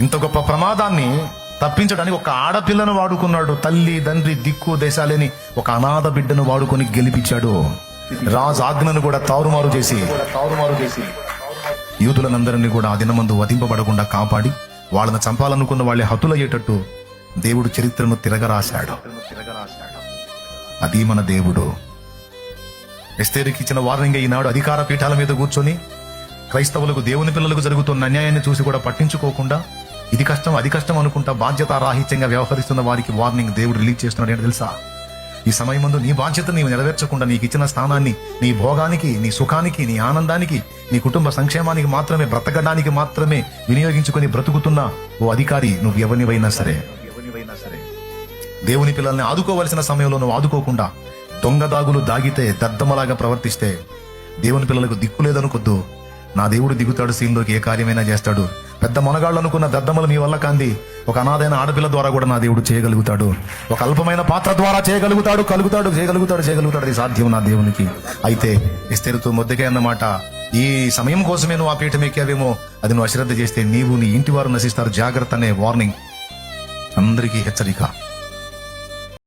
ఇంత గొప్ప ప్రమాదాన్ని తప్పించడానికి ఒక ఆడపిల్లను వాడుకున్నాడు. తల్లి తండ్రి దిక్కు దేశాలేని ఒక అనాథ బిడ్డను వాడుకొని గెలిపించాడు. రాజు ఆజ్ఞను కూడా తారుమారు చేసి యూదులనందరినీ కూడా ఆ దినమందు వధింపబడకుండా కాపాడి వాళ్ళని చంపాలనుకున్న వాళ్ళే హతులయ్యేటట్టు దేవుడు చరిత్రను తిరగరాశాడు. అది మన దేవుడు. ఎస్తేరుకి ఇచ్చిన వార్నింగ్ ఈనాడు అధికార పీఠాల మీద కూర్చొని క్రైస్తవులకు, దేవుని పిల్లలకు జరుగుతున్న అన్యాయాన్ని చూసి కూడా పట్టించుకోకుండా ఇది కష్టం అది కష్టం అనుకుంటా బాధ్యతారాహిత్యంగా వ్యవహరిస్తున్న వారికి వార్నింగ్ దేవుడు రిలీజ్ చేస్తున్నాడు. ఏంటో తెలుసా? ఈ సమయం ముందు నీ బాధ్యత నీవు నెరవేర్చకుండా నీకు ఇచ్చిన స్థానాన్ని నీ భోగానికి, నీ సుఖానికి, నీ ఆనందానికి, నీ కుటుంబ సంక్షేమానికి మాత్రమే, బ్రతకడానికి మాత్రమే వినియోగించుకొని బ్రతుకుతున్న ఓ అధికారి, నువ్వు ఎవరివైనా సరే దేవుని పిల్లల్ని ఆదుకోవలసిన సమయంలో నువ్వు ఆదుకోకుండా దొంగదాగులు దాగితే, దద్దమలాగా ప్రవర్తిస్తే దేవుని పిల్లలకు దిక్కు లేదనుకొద్దు. నా దేవుడు దిగుతాడు సీన్లోకి, ఏ కార్యమైనా చేస్తాడు. పెద్ద మొనగాళ్ళు అనుకున్న దద్దమ్మలు మీ వల్ల కాంది ఒక అనాథైన ఆడపిల్ల ద్వారా కూడా నా దేవుడు చేయగలుగుతాడు. ఒక అల్పమైన పాత్ర ద్వారా చేయగలుగుతాడు. అది సాధ్యం నా దేవునికి. అయితే ఎస్తేరుతో మొద్దకే అన్నమాట, ఈ సమయం కోసమే నువ్వు ఆ పీఠం ఎక్కావేమో, అది నువ్వు అశ్రద్ధ చేస్తే నీవు నీ ఇంటి వారు నశిస్తారు, జాగ్రత్త అనే వార్నింగ్ అందరికీ హెచ్చరిక.